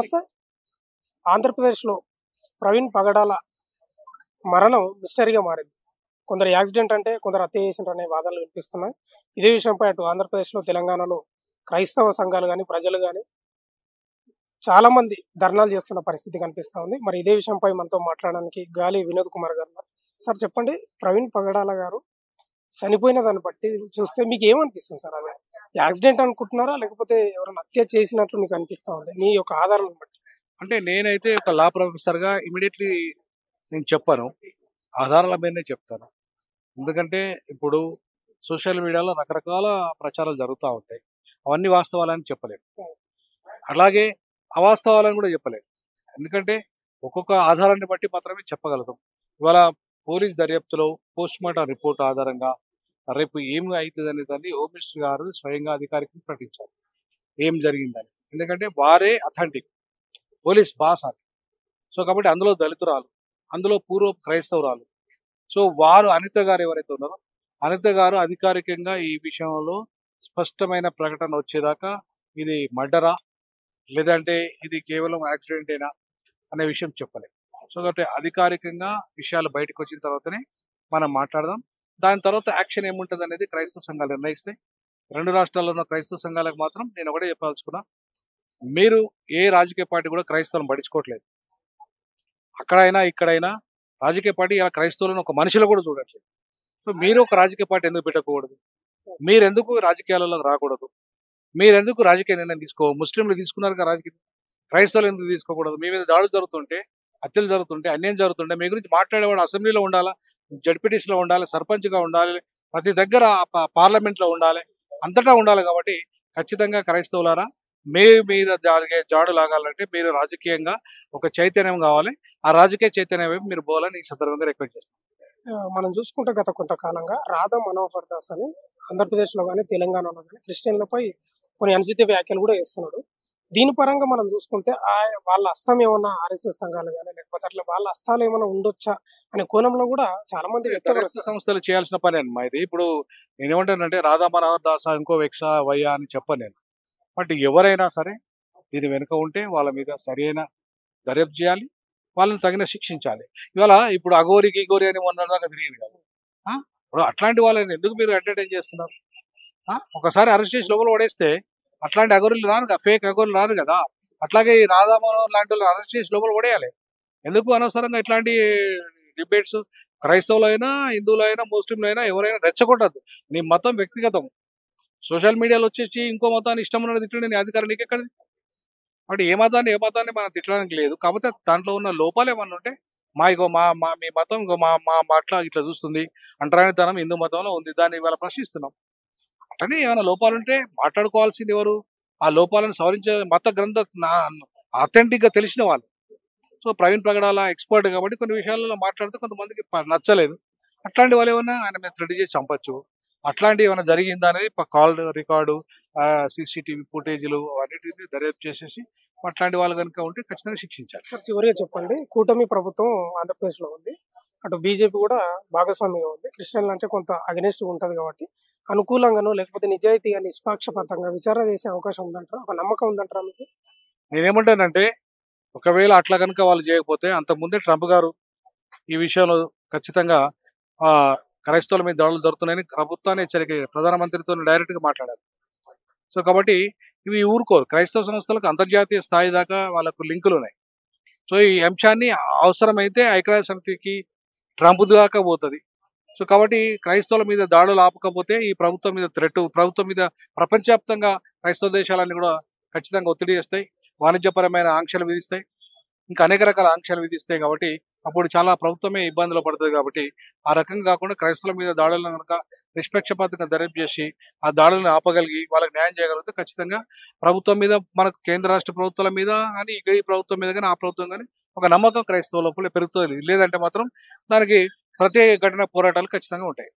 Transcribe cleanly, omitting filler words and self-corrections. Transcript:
నమస్తే. ఆంధ్రప్రదేశ్‌లో ప్రవీణ్ పగడాల మరణం మిస్టరీగా మారింది. కొందరు యాక్సిడెంట్ అంటే, కొందరు హత్య చేసిండ్రనే వాదనలు వినిపిస్తున్నాయి. ఇదే విషయంపై అటు ఆంధ్రప్రదేశ్‌లో, తెలంగాణలో క్రైస్తవ సంఘాలు గాని, ప్రజలు గాని చాలామంది ధర్నాలు చేస్తున్న పరిస్థితి కనిపిస్తా ఉంది. మరి ఇదే విషయంపై మనతో మాట్లాడడానికి గాలి వినోద్ కుమార్ గారు ఉన్నారు. సార్ చెప్పండి, ప్రవీణ్ పగడాల గారు చనిపోయిన దాన్ని బట్టి చూస్తే మీకేమనిపిస్తుంది సార్ అది? యాక్సిడెంట్ అనుకుంటున్నారా? లేకపోతే ఎవరైనా హత్య చేసినట్లు మీకు అనిపిస్తా ఉందా? మీ యొక్క ఆధారాలను బట్టి? అంటే నేనైతే ఒక లా ప్రొఫెసర్‌గా ఇమ్మీడియేట్‌లీ నేను చెప్పను. ఆధారాల మీదనే చెప్తాను. ఎందుకంటే ఇప్పుడు సోషల్ మీడియాలో రకరకాల ప్రచారాలు జరుగుతా ఉంటాయి. అవన్నీ వాస్తవాలని చెప్పలేను. అలాగే అవాస్తవాలని కూడా చెప్పలేను. ఎందుకంటే ఒక్కొక్క ఆధారాన్ని బట్టి మాత్రమే చెప్పగలుగుతాం. ఇవాళ పోలీస్ దర్యాప్తులో పోస్ట్‌మార్టం రిపోర్ట్ ఆధారంగా రేపు ఏమి అయితదనే దాన్ని హోమ్ మినిస్టర్ గారు స్వయంగా అధికారికంగా ప్రకటించారు. ఏం జరిగిందని. ఎందుకంటే వారే అథెంటిక్. పోలీస్ బాస్ ఆమె. సో కాబట్టి అందులో దళితురాలు, అందులో పూర్వ క్రైస్తవురాలు. సో వారు అనిత గారు ఎవరైతే ఉన్నారో, అనిత గారు అధికారికంగా ఈ విషయంలో స్పష్టమైన ప్రకటన వచ్చేదాకా ఇది మర్డరా లేదంటే ఇది కేవలం యాక్సిడెంటేనా అనే విషయం చెప్పలేదు. సో కాబట్టి అధికారికంగా విషయాలు బయటకు వచ్చిన తర్వాతనే మనం మాట్లాడదాం. దాని తర్వాత యాక్షన్ ఏముంటుంది అనేది క్రైస్తవ సంఘాలు నిర్ణయిస్తాయి. 2 రాష్ట్రాల్లో ఉన్న క్రైస్తవ సంఘాలకు మాత్రం నేను ఒకటే చెప్పదలుచుకున్నా, మీరు ఏ రాజకీయ పార్టీ కూడా క్రైస్తవులను పట్టించుకోవట్లేదు. అక్కడైనా ఇక్కడైనా రాజకీయ పార్టీ ఇలా క్రైస్తవులను ఒక మనిషిలో కూడా చూడట్లేదు. సో మీరు ఒక రాజకీయ పార్టీ ఎందుకు పెట్టకూడదు? మీరెందుకు రాజకీయాలలోకి రాకూడదు? మీరెందుకు రాజకీయ నిర్ణయం ముస్లింలు తీసుకున్నారు కదా రాజకీయ, క్రైస్తవులు ఎందుకు తీసుకోకూడదు? మీ మీద దాడులు జరుగుతుంటే, హత్యలు జరుగుతుంటే, అన్యాయం జరుగుతుంటే మీ గురించి మాట్లాడేవాడు అసెంబ్లీలో ఉండాలా, జడ్పీటీసీలో ఉండాలి, సర్పంచ్గా ఉండాలి, ప్రతి దగ్గర పార్లమెంట్లో ఉండాలి, అంతటా ఉండాలి. కాబట్టి ఖచ్చితంగా క్రైస్తవులారా, మీ మీద జరిగే జాడు లాగాలంటే మీరు రాజకీయంగా ఒక చైతన్యం కావాలి. ఆ రాజకీయ చైతన్యం వైపు మీరు పోవాలని ఈ సందర్భంగా రిక్వెస్ట్ చేస్తాను. మనం చూసుకుంటే గత కొంతకాలంగా రాధా మనోహర్ దాస్ అని ఆంధ్రప్రదేశ్‌లో గాని, తెలంగాణలో గాని క్రిస్టియన్‌లపై కొన్ని అనుచిత వ్యాఖ్యలు కూడా చేస్తున్నాడు. దీని పరంగా మనం చూసుకుంటే వాళ్ళ హస్తం ఏమన్నా ఆర్ఎస్ఎస్ సంఘాలు గాని, లేకపోతే అట్లా వాళ్ళ హస్తాలు ఏమైనా ఉండొచ్చా అనే కోణంలో కూడా చాలా మంది దర్యాప్తు వ్యక్తపరుస్తారు. సంస్థలు చేయాల్సిన పని అన్నమా ఇది. ఇప్పుడు నేనేమంటానంటే రాధా మనోహర్ దాస ఇంకో వెక్సా వయ్యా అని చెప్పను నేను. బట్ ఎవరైనా సరే దీని వెనుక ఉంటే వాళ్ళ మీద సరైన దర్యాప్తు చేయాలి, వాళ్ళని తగిన శిక్షించాలి. ఇవాళ ఇప్పుడు అఘోరి గిగోరి అని మొన్నటిదాకా తిరిగింది కదా. ఇప్పుడు అట్లాంటి వాళ్ళని ఎందుకు మీరు ఎంటర్టైన్ చేస్తున్నారు? ఒకసారి అరెస్ట్ చేసి లోపల పడేస్తే అట్లాంటి అఘోరులు రాను కదా, ఫేక్ అఘోరులు రాను కదా. అట్లాగే ఈ రాధా మనోహర్ లాంటి వాళ్ళు అరెస్ట్ చేసి లోపల పడేయాలి. ఎందుకు అనవసరంగా ఇట్లాంటి డిబేట్స్? క్రైస్తవులైనా, హిందువులైనా, ముస్లింలైనా ఎవరైనా రెచ్చగొట్టద్దు. నీ మతం వ్యక్తిగతం. సోషల్ మీడియాలో వచ్చేసి ఇంకో మతాన్ని ఇష్టం ఉన్నది తిట్టడం నీ అధికారం నీకెక్కడిది? అంటే ఏ మతాన్ని మనం తిట్టడానికి లేదు. కాకపోతే దాంట్లో ఉన్న లోపాలు ఏమన్నా ఉంటే ఇగో మీ మతం ఇగో మా అట్లా ఇట్లా చూస్తుంది, అంటరానితనం హిందూ మతంలో ఉంది, దాన్ని ఇవాళ ప్రశ్నిస్తున్నాం. అట్లనే ఏమైనా లోపాలు ఉంటే మాట్లాడుకోవాల్సింది ఎవరు? ఆ లోపాలను సవరించే మత గ్రంథ అథెంటిక్ గా తెలిసిన వాళ్ళు. సో ప్రవీణ్ పగడాల ఎక్స్పర్ట్ కాబట్టి కొన్ని విషయాలలో మాట్లాడితే కొంతమందికి నచ్చలేదు. అట్లాంటి వాళ్ళు ఏమన్నా ఆయన మీద థ్రెడ్ చేసి చంపచ్చు. అట్లాంటివి ఏమైనా జరిగిందా అనేది కాల్ రికార్డు, సీసీటీవీ ఫుటేజీలు అన్నిటిని దర్యాప్తు చేసేసి అట్లాంటి వాళ్ళు కనుక ఉంటే ఖచ్చితంగా శిక్షించాలి. సార్ చివరిగా చెప్పండి, కూటమి ప్రభుత్వం ఆంధ్రప్రదేశ్‌లో ఉంది. అటు బీజేపీ కూడా భాగస్వామ్యంగా ఉంది. క్రిస్టియన్లు అంటే కొంత అగెనిస్ట్‌గా ఉంటది కాబట్టి అనుకూలంగానో లేకపోతే నిజాయితీగా నిష్పాక్షపాతంగా విచారణ చేసే అవకాశం ఉందంటారా? ఒక నమ్మకం ఉందంటారా మీకు? నేనేమంటానంటే ఒకవేళ అట్లా కనుక వాళ్ళు చేయకపోతే అంతకుముందే ట్రంప్ గారు ఈ విషయంలో ఖచ్చితంగా ఆ క్రైస్తవుల మీద దాడులు జరుగుతున్నాయని ప్రభుత్వాన్ని హెచ్చరిక ప్రధానమంత్రితో డైరెక్ట్గా మాట్లాడారు. సో కాబట్టి ఇవి ఊరుకోరు. క్రైస్తవ సంస్థలకు అంతర్జాతీయ స్థాయి దాకా వాళ్ళకు లింకులు ఉన్నాయి. సో ఈ అంశాన్ని అవసరమైతే ఐక్యరాజ్య సమితికి ట్రంప్ దాకా పోతుంది. సో కాబట్టి క్రైస్తవుల మీద దాడులు ఆపకపోతే ఈ ప్రభుత్వం మీద ప్రభుత్వం మీద ప్రపంచవ్యాప్తంగా క్రైస్తవ దేశాలన్నీ కూడా ఖచ్చితంగా ఒత్తిడి చేస్తాయి, వాణిజ్యపరమైన ఆంక్షలు విధిస్తాయి, ఇంకా అనేక రకాల ఆంక్షలు విధిస్తాయి. కాబట్టి అప్పుడు చాలా ప్రభుత్వమే ఇబ్బందులు పడుతుంది. కాబట్టి ఆ రకంగా కాకుండా క్రైస్తవుల మీద దాడులను కనుక నిష్పక్షపాతంగా దర్యాప్తు చేసి ఆ దాడులను ఆపగలిగి వాళ్ళకి న్యాయం చేయగలిగితే ఖచ్చితంగా ప్రభుత్వం మీద, మనకు కేంద్ర రాష్ట్ర ప్రభుత్వాల మీద కానీ ఈ ప్రభుత్వం మీద కానీ ఆ ప్రభుత్వం కానీ ఒక నమ్మకం క్రైస్తవ లోపల పెరుగుతుంది. లేదంటే మాత్రం దానికి ప్రత్యేక ఘటన పోరాటాలు ఖచ్చితంగా ఉంటాయి.